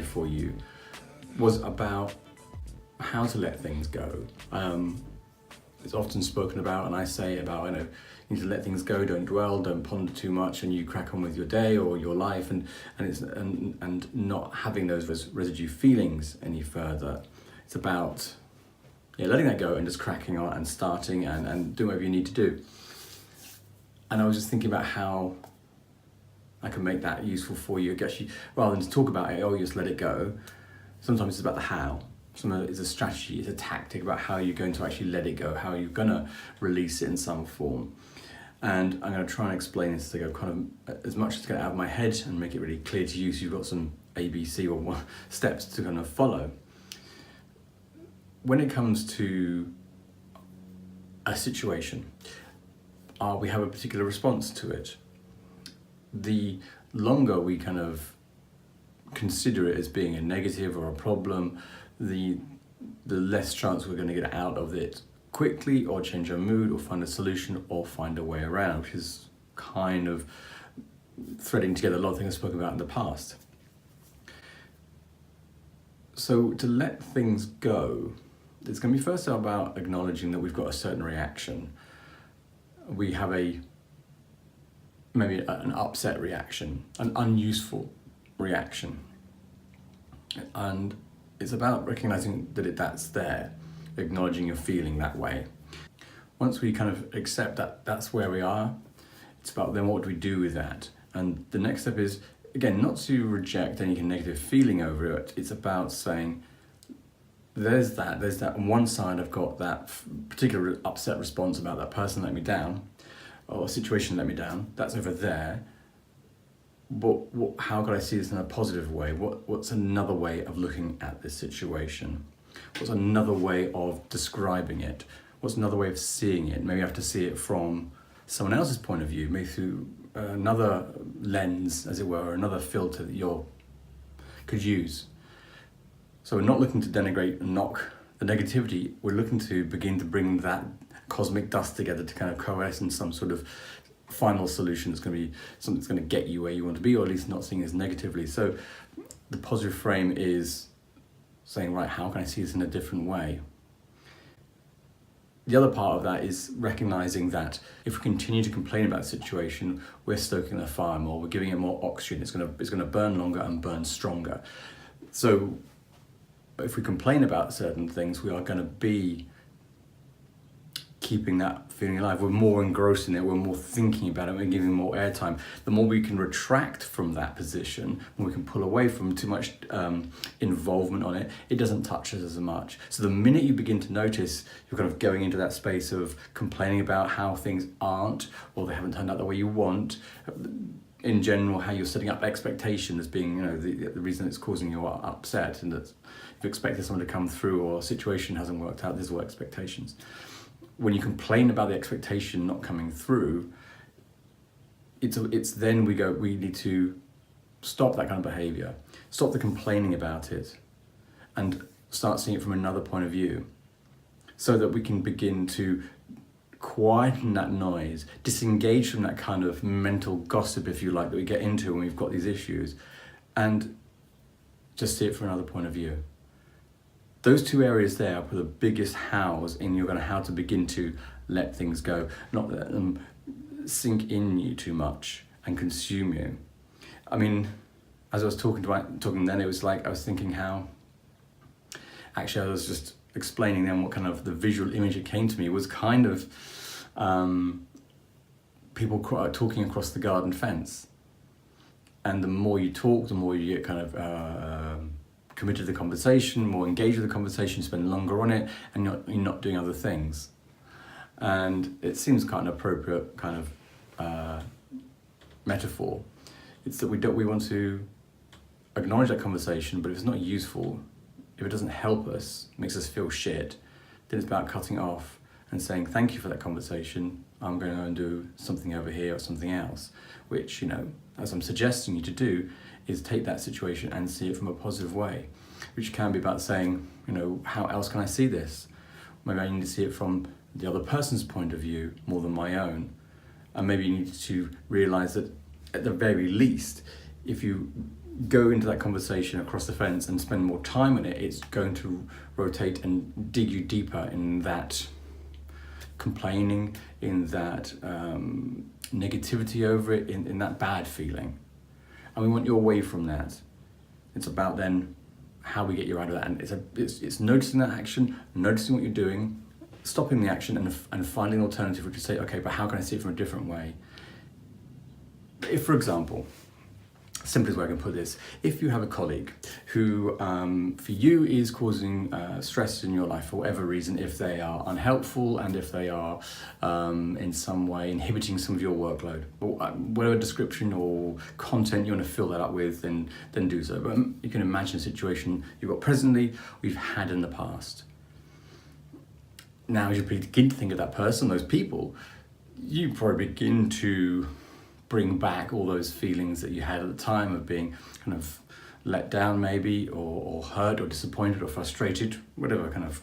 for you was about how to let things go. It's often spoken about, and I say about, you need to let things go, don't dwell, don't ponder too much, and you crack on with your day or your life, and not having those residue feelings any further. It's about letting that go and just cracking on and starting and doing whatever you need to do. And I was just thinking about how I can make that useful for you. Actually, rather than to talk about it, you just let it go. Sometimes it's about the how. Sometimes it's a strategy, it's a tactic about how you're going to actually let it go, how you're going to release it in some form. And I'm going to try and explain this to go kind of as much as get it out of my head and make it really clear to you, so you've got some ABC or steps to kind of follow. When it comes to a situation, we have a particular response to it. The longer we kind of consider it as being a negative or a problem, the less chance we're going to get out of it quickly, or change our mood, or find a solution, or find a way around, which is kind of threading together a lot of things I've spoken about in the past. So to let things go, it's going to be first about acknowledging that we've got a certain reaction. We have maybe an upset reaction, an unuseful reaction. And it's about recognizing that that's there, acknowledging you're feeling that way. Once we kind of accept that that's where we are, it's about then what do we do with that? And the next step is, again, not to reject any negative feeling over it. It's about saying, there's that on one side I've got that particular upset response about that person let me down, or a situation let me down, that's over there. But how could I see this in a positive way? What's another way of looking at this situation? What's another way of describing it? What's another way of seeing it? Maybe I have to see it from someone else's point of view, maybe through another lens, as it were, or another filter that you could use. So we're not looking to denigrate and knock the negativity, we're looking to begin to bring that cosmic dust together to kind of coalesce in some sort of final solution that's going to be something that's going to get you where you want to be, or at least not seeing it as negatively. So the positive frame is saying, right, how can I see this in a different way? The other part of that is recognizing that if we continue to complain about the situation, we're stoking the fire more, we're giving it more oxygen, it's going to burn longer and burn stronger. So if we complain about certain things, we are going to be keeping that feeling alive. We're more engrossed in it, we're more thinking about it, we're giving more airtime. The more we can retract from that position, when we can pull away from too much involvement on it, it doesn't touch us as much. So the minute you begin to notice you're kind of going into that space of complaining about how things aren't, or they haven't turned out the way you want, in general, how you're setting up expectation as being, the reason it's causing you upset, and that if you expected someone to come through or a situation hasn't worked out, these are all expectations. When you complain about the expectation not coming through, it's then we need to stop that kind of behavior, stop the complaining about it, and start seeing it from another point of view, so that we can begin to quieten that noise, disengage from that kind of mental gossip, if you like, that we get into when we've got these issues, and just see it from another point of view. Those two areas there are the biggest hows in how to begin to let things go, not let them sink in you too much and consume you. I mean, as I was talking then, it was like I was thinking how, actually I was just explaining then what kind of the visual image that came to me was kind of people talking across the garden fence. And the more you talk, the more you get kind of committed to the conversation, more engaged with the conversation, spend longer on it, and you're not doing other things. And it seems quite an appropriate kind of metaphor. It's that we want to acknowledge that conversation, but if it's not useful, if it doesn't help us, makes us feel shit, then it's about cutting it off and saying, thank you for that conversation, I'm going to go and do something over here or something else, which, as I'm suggesting you to do, is take that situation and see it from a positive way, which can be about saying, how else can I see this? Maybe I need to see it from the other person's point of view more than my own. And maybe you need to realize that at the very least, if you go into that conversation across the fence and spend more time on it, it's going to rotate and dig you deeper in that complaining, in that negativity over it, in that bad feeling. And we want you away from that. It's about then how we get you out of that. And it's noticing that action, noticing what you're doing, stopping the action and finding an alternative, which is say, okay, but how can I see it from a different way? If, for example, simplest way I can put this, if you have a colleague who for you is causing stress in your life for whatever reason, if they are unhelpful and if they are in some way inhibiting some of your workload, or whatever description or content you want to fill that up with, then do so. But you can imagine a situation you've got presently, we've had in the past. Now, as you begin to think of that person, those people, you probably begin to bring back all those feelings that you had at the time of being kind of let down maybe, or hurt or disappointed or frustrated, whatever kind of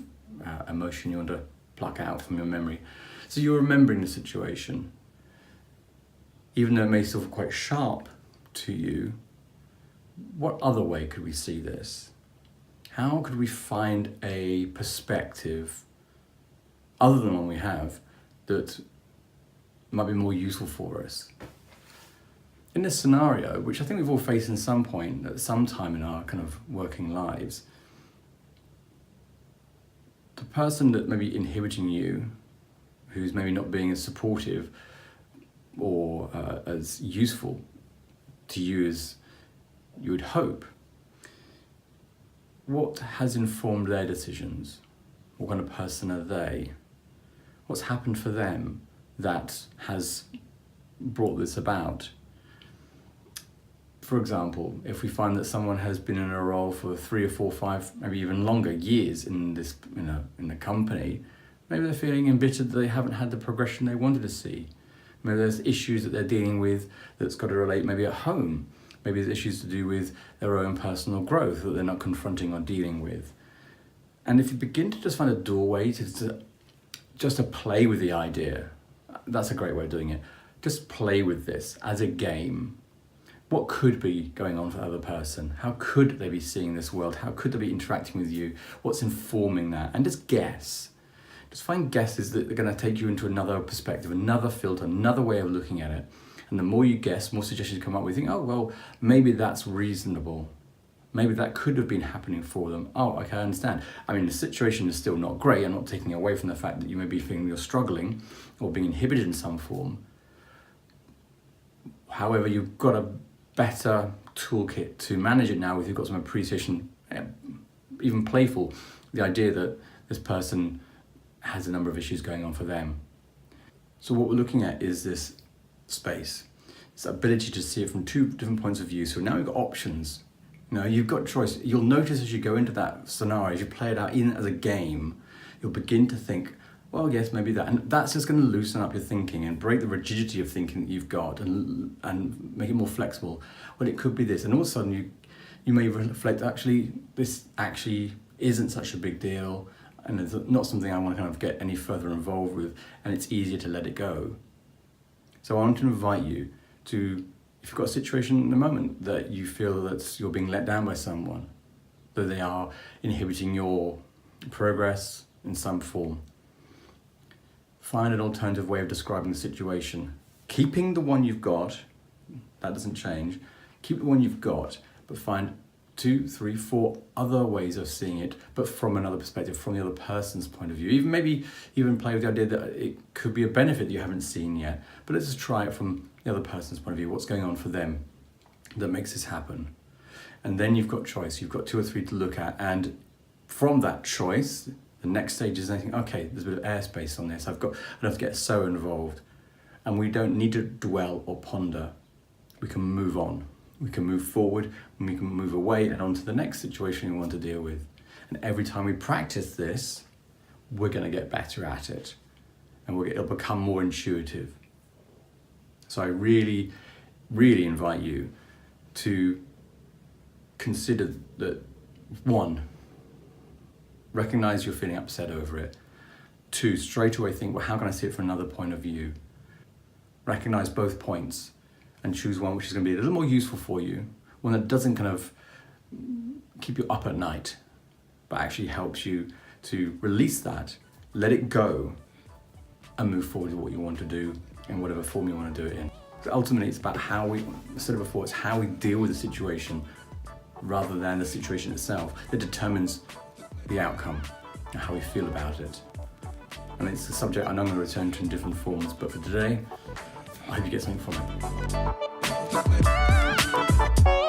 emotion you want to pluck out from your memory. So you're remembering the situation. Even though it may still feel quite sharp to you, what other way could we see this? How could we find a perspective other than one we have that might be more useful for us? In this scenario, which I think we've all faced in some point, at some time in our kind of working lives, the person that may be inhibiting you, who's maybe not being as supportive or as useful to you as you would hope, what has informed their decisions? What kind of person are they? What's happened for them that has brought this about? For example, if we find that someone has been in a role for 3 or 4, 5, maybe even longer years in the company, maybe they're feeling embittered that they haven't had the progression they wanted to see. Maybe there's issues that they're dealing with that's got to relate maybe at home. Maybe there's issues to do with their own personal growth that they're not confronting or dealing with. And if you begin to just find a doorway to play with the idea, that's a great way of doing it. Just play with this as a game. What could be going on for the other person? How could they be seeing this world? How could they be interacting with you? What's informing that? And just guess. Just find guesses that are going to take you into another perspective, another filter, another way of looking at it. And the more you guess, more suggestions come up with. You think, oh, well, maybe that's reasonable. Maybe that could have been happening for them. Oh, okay, I understand. I mean, the situation is still not great. I'm not taking away from the fact that you may be feeling you're struggling or being inhibited in some form. However, you've got a better toolkit to manage it now, if you've got some appreciation, even playful, the idea that this person has a number of issues going on for them. So what we're looking at is this space, this ability to see it from 2 different points of view. So now we've got options. You know, you've got choice. You'll notice as you go into that scenario, as you play it out in as a game, you'll begin to think, well, yes, maybe that. And that's just going to loosen up your thinking and break the rigidity of thinking that you've got and make it more flexible. Well, it could be this. And all of a sudden you may reflect, actually, this actually isn't such a big deal and it's not something I want to kind of get any further involved with, and it's easier to let it go. So I want to invite you to, if you've got a situation in the moment that you feel that you're being let down by someone, that they are inhibiting your progress in some form, find an alternative way of describing the situation. Keeping the one you've got, that doesn't change. Keep the one you've got, but find 2, 3, 4 other ways of seeing it, but from another perspective, from the other person's point of view. Even play with the idea that it could be a benefit that you haven't seen yet, but let's just try it from the other person's point of view. What's going on for them that makes this happen? And then you've got choice. You've got 2 or 3 to look at, and from that choice, the next stage is thinking, okay, there's a bit of airspace on this. I don't have to get so involved. And we don't need to dwell or ponder. We can move on. We can move forward, and we can move away and on to the next situation we want to deal with. And every time we practice this, we're going to get better at it. And it'll become more intuitive. So I really, really invite you to consider that, 1, recognize you're feeling upset over it. 2, straight away think, well, how can I see it from another point of view? Recognize both points and choose one which is going to be a little more useful for you, one that doesn't kind of keep you up at night, but actually helps you to release that, let it go, and move forward with what you want to do in whatever form you want to do it in. So ultimately, it's about how we, instead of before, it's how we deal with the situation rather than the situation itself that determines the outcome and how we feel about it. And it's a subject I know I'm going to return to in different forms, but for today, I hope you get something from it.